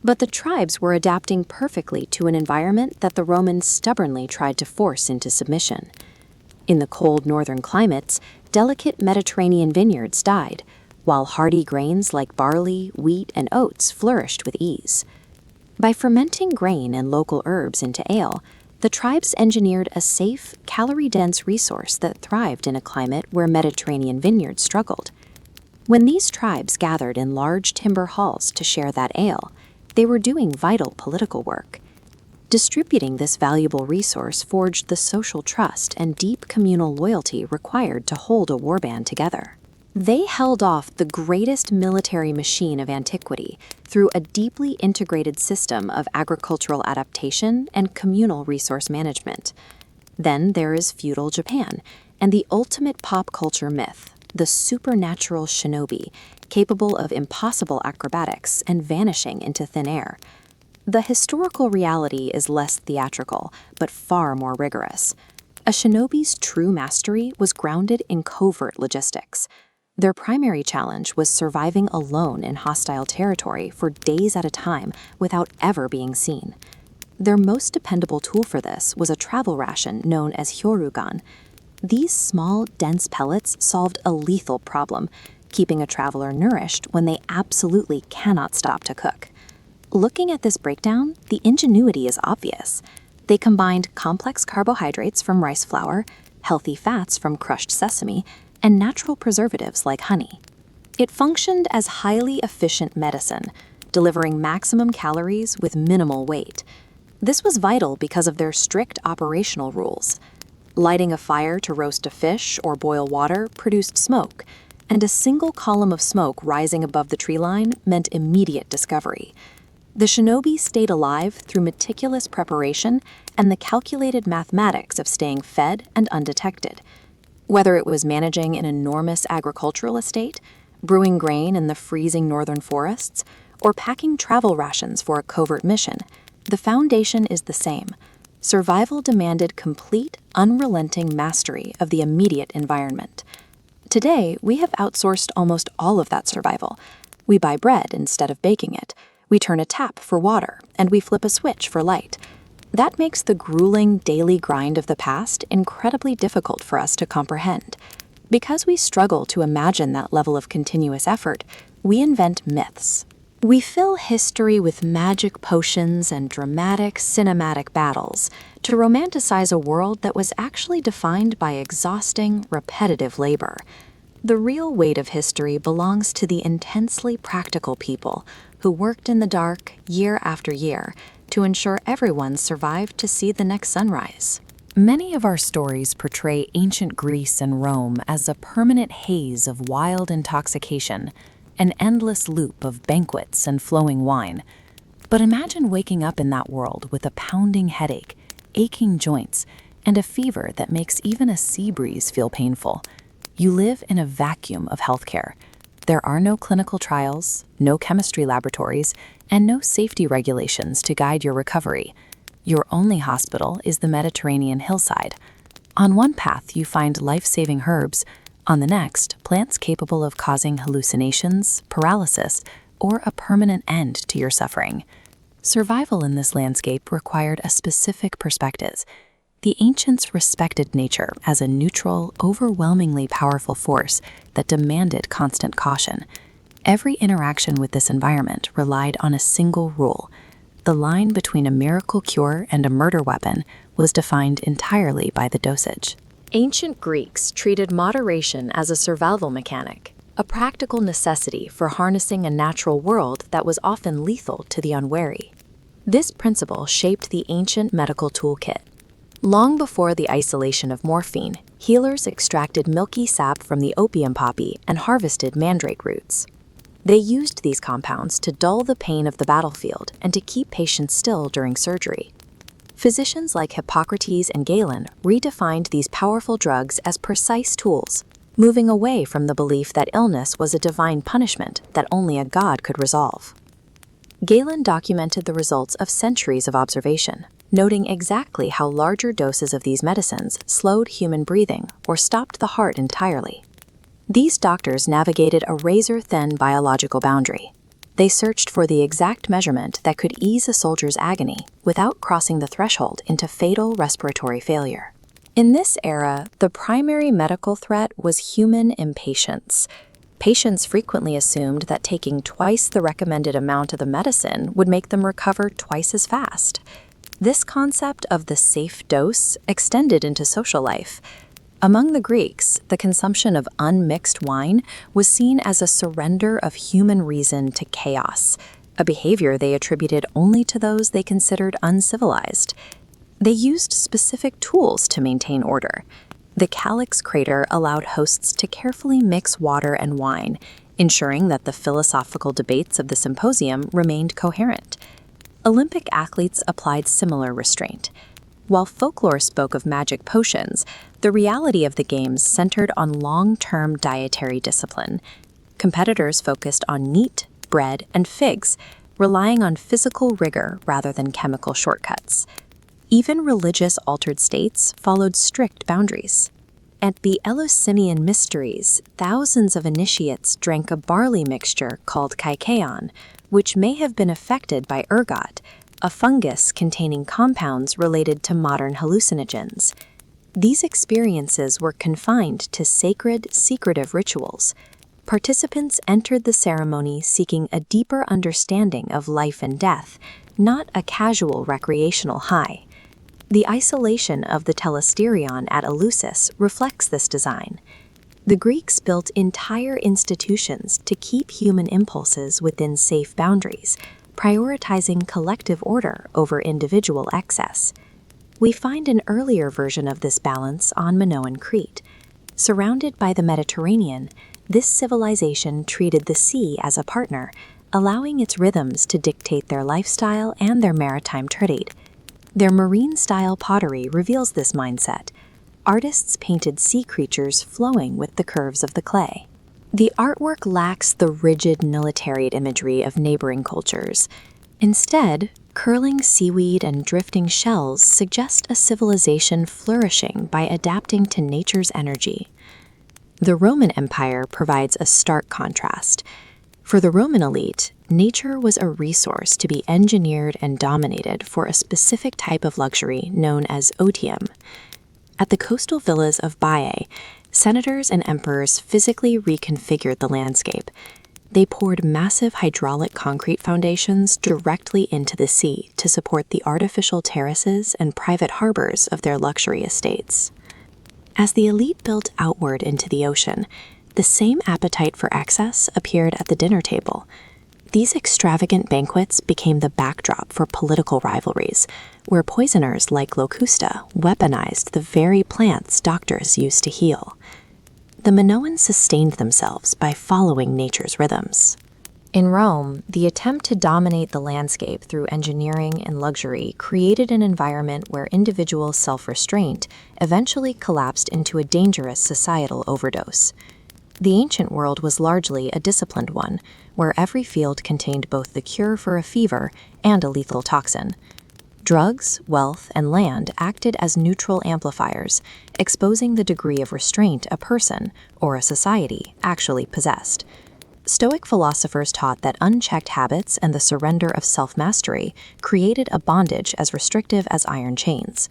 But the tribes were adapting perfectly to an environment that the Romans stubbornly tried to force into submission. In the cold northern climates, delicate Mediterranean vineyards died, while hardy grains like barley, wheat, and oats flourished with ease. By fermenting grain and local herbs into ale, the tribes engineered a safe, calorie-dense resource that thrived in a climate where Mediterranean vineyards struggled. When these tribes gathered in large timber halls to share that ale, they were doing vital political work. Distributing this valuable resource forged the social trust and deep communal loyalty required to hold a warband together. They held off the greatest military machine of antiquity through a deeply integrated system of agricultural adaptation and communal resource management. Then there is feudal Japan and the ultimate pop culture myth, the supernatural shinobi, capable of impossible acrobatics and vanishing into thin air. The historical reality is less theatrical, but far more rigorous. A shinobi's true mastery was grounded in covert logistics. Their primary challenge was surviving alone in hostile territory for days at a time without ever being seen. Their most dependable tool for this was a travel ration known as hyorugan. These small, dense pellets solved a lethal problem, keeping a traveler nourished when they absolutely cannot stop to cook. Looking at this breakdown, the ingenuity is obvious. They combined complex carbohydrates from rice flour, healthy fats from crushed sesame, and natural preservatives like honey. It functioned as highly efficient medicine, delivering maximum calories with minimal weight. This was vital because of their strict operational rules. Lighting a fire to roast a fish or boil water produced smoke, and a single column of smoke rising above the tree line meant immediate discovery. The shinobi stayed alive through meticulous preparation and the calculated mathematics of staying fed and undetected. Whether it was managing an enormous agricultural estate, brewing grain in the freezing northern forests, or packing travel rations for a covert mission, the foundation is the same. Survival demanded complete, unrelenting mastery of the immediate environment. Today, we have outsourced almost all of that survival. We buy bread instead of baking it. We turn a tap for water, and we flip a switch for light. That makes the grueling daily grind of the past incredibly difficult for us to comprehend. Because we struggle to imagine that level of continuous effort, we invent myths. We fill history with magic potions and dramatic cinematic battles to romanticize a world that was actually defined by exhausting, repetitive labor. The real weight of history belongs to the intensely practical people who worked in the dark year after year to ensure everyone survived to see the next sunrise. Many of our stories portray ancient Greece and Rome as a permanent haze of wild intoxication, an endless loop of banquets and flowing wine. But imagine waking up in that world with a pounding headache, aching joints, and a fever that makes even a sea breeze feel painful. You live in a vacuum of healthcare. There are no clinical trials, no chemistry laboratories, and no safety regulations to guide your recovery. Your only hospital is the Mediterranean hillside. On one path, you find life-saving herbs. On the next, plants capable of causing hallucinations, paralysis, or a permanent end to your suffering. Survival in this landscape required a specific perspective. The ancients respected nature as a neutral, overwhelmingly powerful force that demanded constant caution. Every interaction with this environment relied on a single rule. The line between a miracle cure and a murder weapon was defined entirely by the dosage. Ancient Greeks treated moderation as a survival mechanic, a practical necessity for harnessing a natural world that was often lethal to the unwary. This principle shaped the ancient medical toolkit. Long before the isolation of morphine, healers extracted milky sap from the opium poppy and harvested mandrake roots. They used these compounds to dull the pain of the battlefield and to keep patients still during surgery. Physicians like Hippocrates and Galen redefined these powerful drugs as precise tools, moving away from the belief that illness was a divine punishment that only a god could resolve. Galen documented the results of centuries of observation, noting exactly how larger doses of these medicines slowed human breathing or stopped the heart entirely. These doctors navigated a razor-thin biological boundary. They searched for the exact measurement that could ease a soldier's agony without crossing the threshold into fatal respiratory failure. In this era, the primary medical threat was human impatience. Patients frequently assumed that taking twice the recommended amount of the medicine would make them recover twice as fast. This concept of the safe dose extended into social life. Among the Greeks, the consumption of unmixed wine was seen as a surrender of human reason to chaos, a behavior they attributed only to those they considered uncivilized. They used specific tools to maintain order. The calyx crater allowed hosts to carefully mix water and wine, ensuring that the philosophical debates of the symposium remained coherent. Olympic athletes applied similar restraint. While folklore spoke of magic potions, the reality of the games centered on long-term dietary discipline. Competitors focused on meat, bread, and figs, relying on physical rigor rather than chemical shortcuts. Even religious altered states followed strict boundaries. At the Eleusinian Mysteries, thousands of initiates drank a barley mixture called kykeon, which may have been affected by ergot, a fungus containing compounds related to modern hallucinogens. These experiences were confined to sacred, secretive rituals. Participants entered the ceremony seeking a deeper understanding of life and death, not a casual recreational high. The isolation of the telesterion at Eleusis reflects this design. The Greeks built entire institutions to keep human impulses within safe boundaries, prioritizing collective order over individual excess. We find an earlier version of this balance on Minoan Crete. Surrounded by the Mediterranean, this civilization treated the sea as a partner, allowing its rhythms to dictate their lifestyle and their maritime trade. Their marine-style pottery reveals this mindset. Artists painted sea creatures flowing with the curves of the clay. The artwork lacks the rigid military imagery of neighboring cultures. Instead, curling seaweed and drifting shells suggest a civilization flourishing by adapting to nature's energy. The Roman Empire provides a stark contrast. For the Roman elite, nature was a resource to be engineered and dominated for a specific type of luxury known as otium. At the coastal villas of Baiae, senators and emperors physically reconfigured the landscape. They poured massive hydraulic concrete foundations directly into the sea to support the artificial terraces and private harbors of their luxury estates. As the elite built outward into the ocean, the same appetite for excess appeared at the dinner table. These extravagant banquets became the backdrop for political rivalries, where poisoners like Locusta weaponized the very plants doctors used to heal. The Minoans sustained themselves by following nature's rhythms. In Rome, the attempt to dominate the landscape through engineering and luxury created an environment where individual self-restraint eventually collapsed into a dangerous societal overdose. The ancient world was largely a disciplined one, where every field contained both the cure for a fever and a lethal toxin. Drugs, wealth, and land acted as neutral amplifiers, exposing the degree of restraint a person, or a society, actually possessed. Stoic philosophers taught that unchecked habits and the surrender of self-mastery created a bondage as restrictive as iron chains.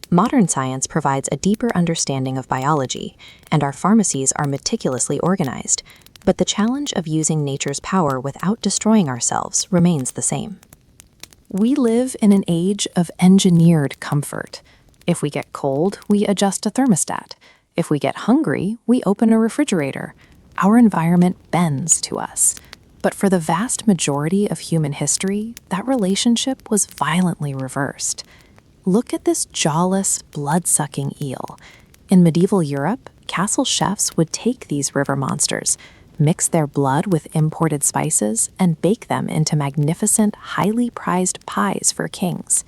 Modern science provides a deeper understanding of biology, and our pharmacies are meticulously organized, but the challenge of using nature's power without destroying ourselves remains the same. We live in an age of engineered comfort. If we get cold, we adjust a thermostat. If we get hungry, we open a refrigerator. Our environment bends to us. But for the vast majority of human history, that relationship was violently reversed. Look at this jawless, blood-sucking eel. In medieval Europe, castle chefs would take these river monsters, mix their blood with imported spices, and bake them into magnificent, highly prized pies for kings.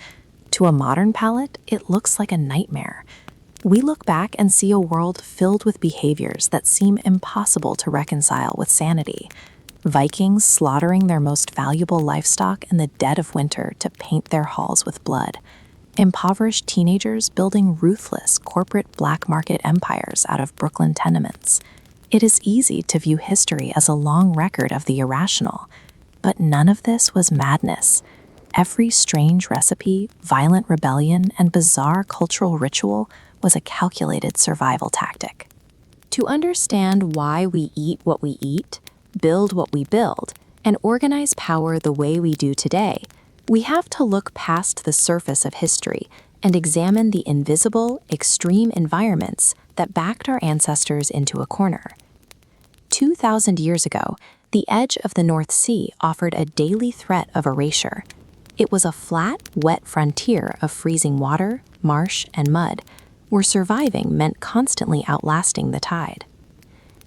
To a modern palate, it looks like a nightmare. We look back and see a world filled with behaviors that seem impossible to reconcile with sanity. Vikings slaughtering their most valuable livestock in the dead of winter to paint their halls with blood. Impoverished teenagers building ruthless corporate black market empires out of Brooklyn tenements. It is easy to view history as a long record of the irrational, but none of this was madness. Every strange recipe, violent rebellion, and bizarre cultural ritual was a calculated survival tactic. To understand why we eat what we eat, build what we build, and organize power the way we do today, we have to look past the surface of history and examine the invisible, extreme environments that backed our ancestors into a corner. 2,000 years ago, the edge of the North Sea offered a daily threat of erasure. It was a flat, wet frontier of freezing water, marsh, and mud, where surviving meant constantly outlasting the tide.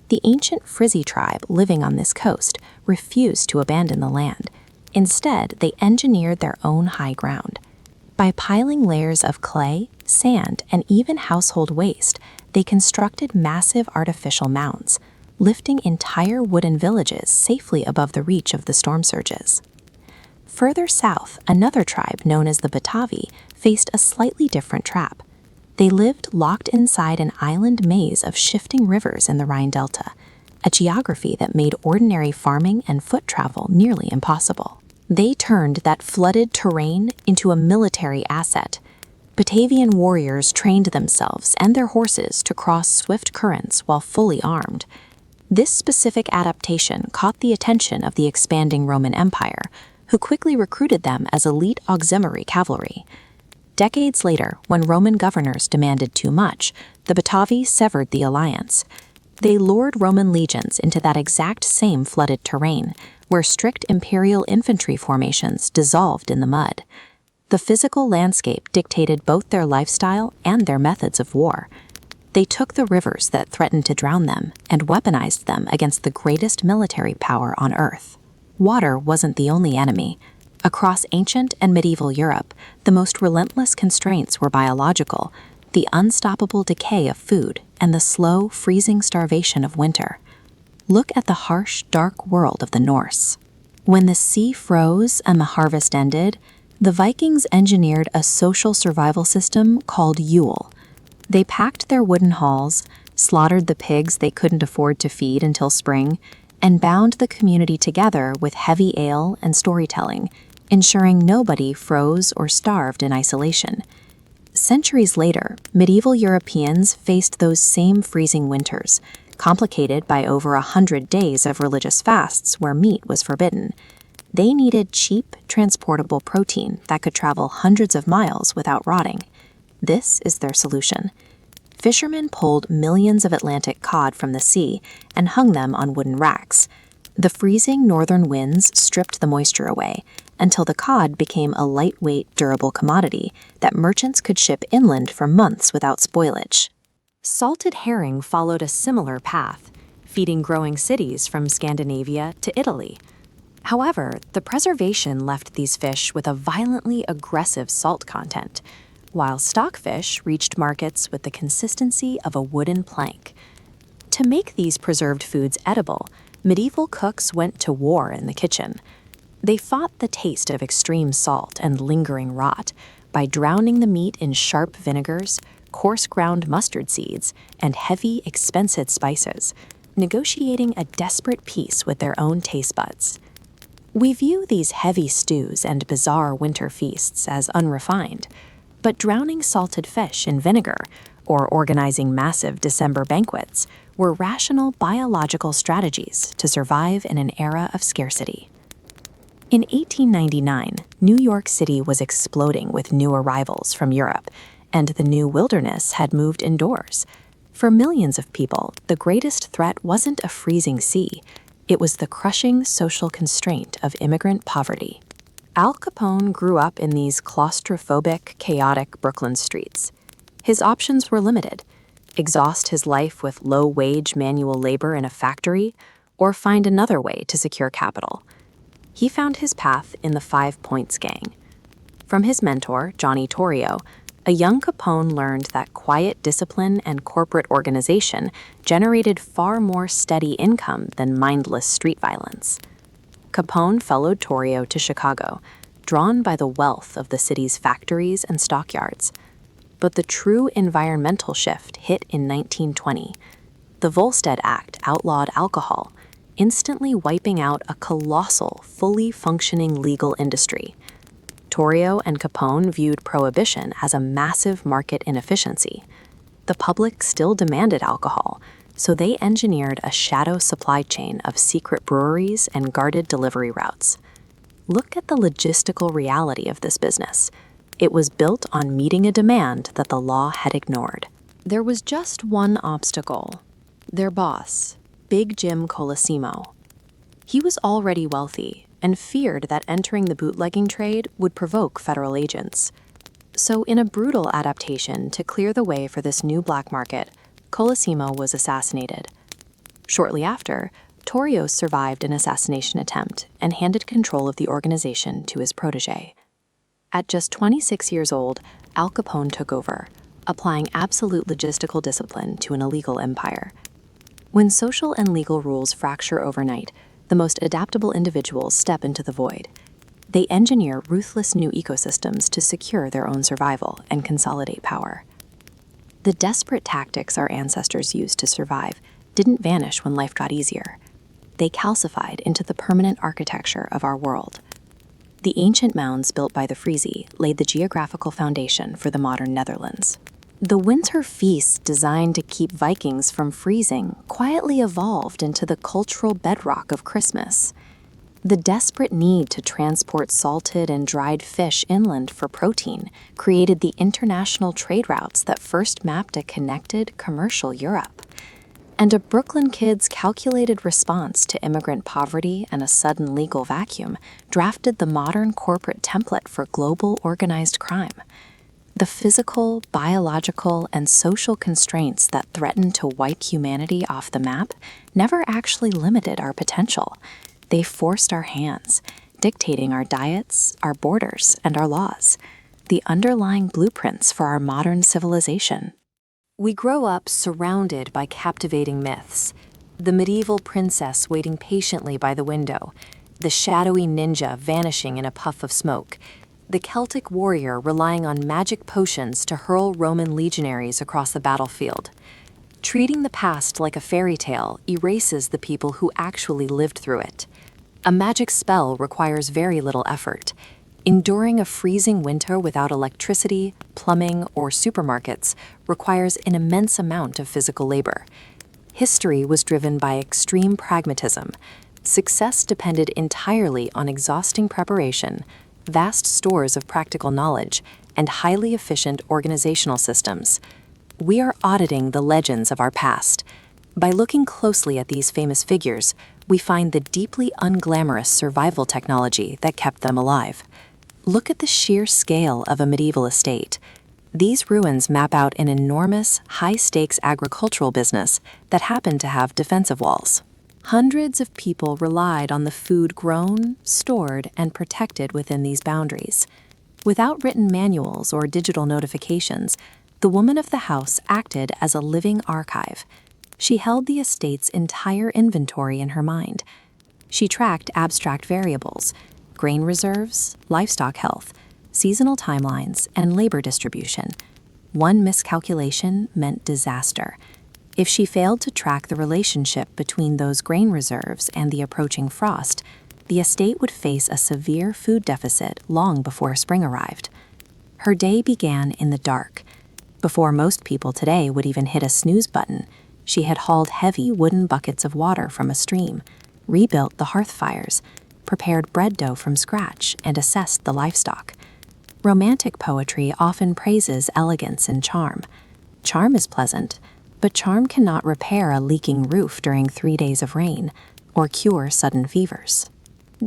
The ancient Frizzy tribe living on this coast refused to abandon the land. Instead, they engineered their own high ground. By piling layers of clay, sand, and even household waste, they constructed massive artificial mounds, lifting entire wooden villages safely above the reach of the storm surges. Further south, another tribe known as the Batavi faced a slightly different trap. They lived locked inside an island maze of shifting rivers in the Rhine Delta, a geography that made ordinary farming and foot travel nearly impossible. They turned that flooded terrain into a military asset. Batavian warriors trained themselves and their horses to cross swift currents while fully armed. This specific adaptation caught the attention of the expanding Roman Empire, who quickly recruited them as elite auxiliary cavalry. Decades later, when Roman governors demanded too much, the Batavi severed the alliance. They lured Roman legions into that exact same flooded terrain, where strict imperial infantry formations dissolved in the mud. The physical landscape dictated both their lifestyle and their methods of war. They took the rivers that threatened to drown them and weaponized them against the greatest military power on Earth. Water wasn't the only enemy. Across ancient and medieval Europe, the most relentless constraints were biological, the unstoppable decay of food, and the slow, freezing starvation of winter. Look at the harsh, dark world of the Norse. When the sea froze and the harvest ended, the Vikings engineered a social survival system called Yule. They packed their wooden halls, slaughtered the pigs they couldn't afford to feed until spring, and bound the community together with heavy ale and storytelling, ensuring nobody froze or starved in isolation. Centuries later, medieval Europeans faced those same freezing winters, complicated by over 100 days of religious fasts where meat was forbidden. They needed cheap, transportable protein that could travel hundreds of miles without rotting. This is their solution. Fishermen pulled millions of Atlantic cod from the sea and hung them on wooden racks. The freezing northern winds stripped the moisture away until the cod became a lightweight, durable commodity that merchants could ship inland for months without spoilage. Salted herring followed a similar path, feeding growing cities from Scandinavia to Italy. However, the preservation left these fish with a violently aggressive salt content, while stockfish reached markets with the consistency of a wooden plank. To make these preserved foods edible, medieval cooks went to war in the kitchen. They fought the taste of extreme salt and lingering rot by drowning the meat in sharp vinegars, coarse ground mustard seeds, and heavy, expensive spices, negotiating a desperate peace with their own taste buds. We view these heavy stews and bizarre winter feasts as unrefined, but drowning salted fish in vinegar or organizing massive December banquets were rational biological strategies to survive in an era of scarcity. In 1899, New York City was exploding with new arrivals from Europe, and the new wilderness had moved indoors. For millions of people, the greatest threat wasn't a freezing sea, it was the crushing social constraint of immigrant poverty. Al Capone grew up in these claustrophobic, chaotic Brooklyn streets. His options were limited: exhaust his life with low-wage manual labor in a factory, or find another way to secure capital. He found his path in the 5 Points Gang. From his mentor, Johnny Torrio, a young Capone learned that quiet discipline and corporate organization generated far more steady income than mindless street violence. Capone followed Torrio to Chicago, drawn by the wealth of the city's factories and stockyards. But the true environmental shift hit in 1920. The Volstead Act outlawed alcohol, instantly wiping out a colossal, fully functioning legal industry. Torrio and Capone viewed prohibition as a massive market inefficiency. The public still demanded alcohol, so they engineered a shadow supply chain of secret breweries and guarded delivery routes. Look at the logistical reality of this business. It was built on meeting a demand that the law had ignored. There was just one obstacle: their boss, Big Jim Colosimo. He was already wealthy and feared that entering the bootlegging trade would provoke federal agents. So in a brutal adaptation to clear the way for this new black market, Colosimo was assassinated. Shortly after, Torrio survived an assassination attempt and handed control of the organization to his protege. At just 26 years old, Al Capone took over, applying absolute logistical discipline to an illegal empire. When social and legal rules fracture overnight, the most adaptable individuals step into the void. They engineer ruthless new ecosystems to secure their own survival and consolidate power. The desperate tactics our ancestors used to survive didn't vanish when life got easier. They calcified into the permanent architecture of our world. The ancient mounds built by the Frisi laid the geographical foundation for the modern Netherlands. The winter feasts designed to keep Vikings from freezing quietly evolved into the cultural bedrock of Christmas. The desperate need to transport salted and dried fish inland for protein created the international trade routes that first mapped a connected commercial Europe. And a Brooklyn kid's calculated response to immigrant poverty and a sudden legal vacuum drafted the modern corporate template for global organized crime. The physical, biological, and social constraints that threatened to wipe humanity off the map never actually limited our potential. They forced our hands, dictating our diets, our borders, and our laws, the underlying blueprints for our modern civilization. We grow up surrounded by captivating myths: the medieval princess waiting patiently by the window, the shadowy ninja vanishing in a puff of smoke, the Celtic warrior relying on magic potions to hurl Roman legionaries across the battlefield. Treating the past like a fairy tale erases the people who actually lived through it. A magic spell requires very little effort. Enduring a freezing winter without electricity, plumbing, or supermarkets requires an immense amount of physical labor. History was driven by extreme pragmatism. Success depended entirely on exhausting preparation, vast stores of practical knowledge, and highly efficient organizational systems. We are auditing the legends of our past. By looking closely at these famous figures, we find the deeply unglamorous survival technology that kept them alive. Look at the sheer scale of a medieval estate. These ruins map out an enormous, high-stakes agricultural business that happened to have defensive walls. Hundreds of people relied on the food grown, stored, and protected within these boundaries. Without written manuals or digital notifications, the woman of the house acted as a living archive. She held the estate's entire inventory in her mind. She tracked abstract variables, grain reserves, livestock health, seasonal timelines, and labor distribution. One miscalculation meant disaster. If she failed to track the relationship between those grain reserves and the approaching frost, the estate would face a severe food deficit long before spring arrived. Her day began in the dark. Before most people today would even hit a snooze button, she had hauled heavy wooden buckets of water from a stream, rebuilt the hearth fires, prepared bread dough from scratch, and assessed the livestock. Romantic poetry often praises elegance and charm. Charm is pleasant, but charm cannot repair a leaking roof during 3 days of rain or cure sudden fevers.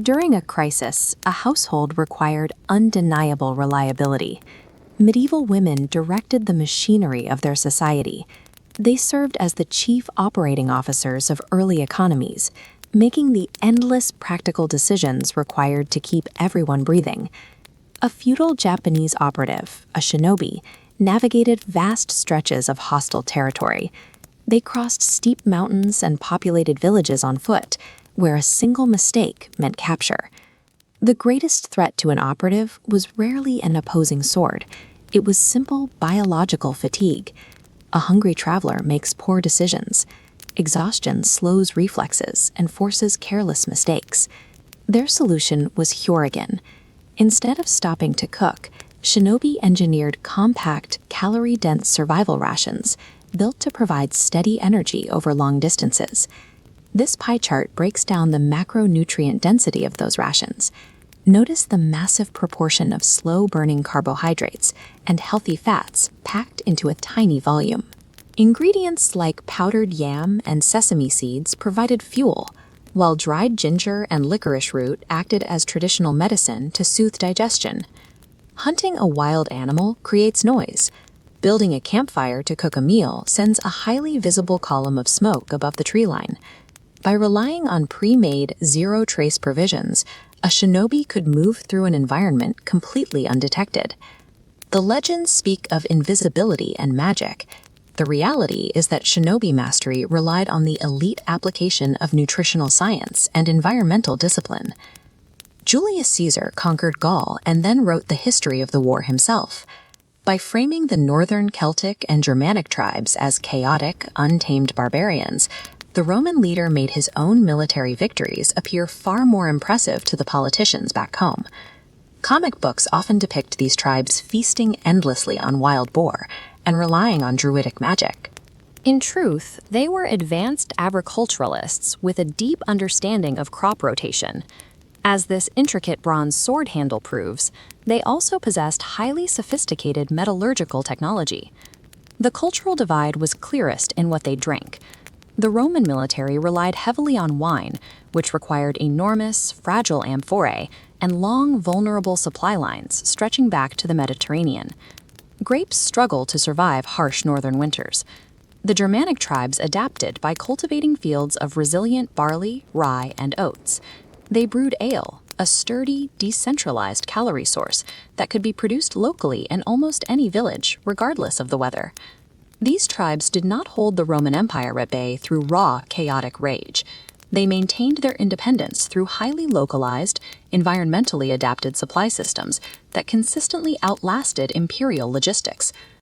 During a crisis, a household required undeniable reliability. Medieval women directed the machinery of their society. They served as the chief operating officers of early economies, making the endless practical decisions required to keep everyone breathing. A feudal Japanese operative, a shinobi, navigated vast stretches of hostile territory. They crossed steep mountains and populated villages on foot, where a single mistake meant capture. The greatest threat to an operative was rarely an opposing sword. It was simple biological fatigue. A hungry traveler makes poor decisions. Exhaustion slows reflexes and forces careless mistakes. Their solution was Hurigan. Instead of stopping to cook, shinobi engineered compact, calorie-dense survival rations built to provide steady energy over long distances. This pie chart breaks down the macronutrient density of those rations. Notice the massive proportion of slow-burning carbohydrates and healthy fats packed into a tiny volume. Ingredients like powdered yam and sesame seeds provided fuel, while dried ginger and licorice root acted as traditional medicine to soothe digestion. Hunting a wild animal creates noise. Building a campfire to cook a meal sends a highly visible column of smoke above the tree line. By relying on pre-made, zero-trace provisions, a shinobi could move through an environment completely undetected. The legends speak of invisibility and magic. The reality is that shinobi mastery relied on the elite application of nutritional science and environmental discipline. Julius Caesar conquered Gaul and then wrote the history of the war himself. By framing the northern Celtic and Germanic tribes as chaotic, untamed barbarians, the Roman leader made his own military victories appear far more impressive to the politicians back home. Comic books often depict these tribes feasting endlessly on wild boar and relying on druidic magic. In truth, they were advanced agriculturalists with a deep understanding of crop rotation. As this intricate bronze sword handle proves, they also possessed highly sophisticated metallurgical technology. The cultural divide was clearest in what they drank. The Roman military relied heavily on wine, which required enormous, fragile amphorae and long, vulnerable supply lines stretching back to the Mediterranean. Grapes struggle to survive harsh northern winters. The Germanic tribes adapted by cultivating fields of resilient barley, rye, and oats. They brewed ale, a sturdy, decentralized calorie source that could be produced locally in almost any village, regardless of the weather. These tribes did not hold the Roman Empire at bay through raw, chaotic rage. They maintained their independence through highly localized, environmentally adapted supply systems that consistently outlasted imperial logistics.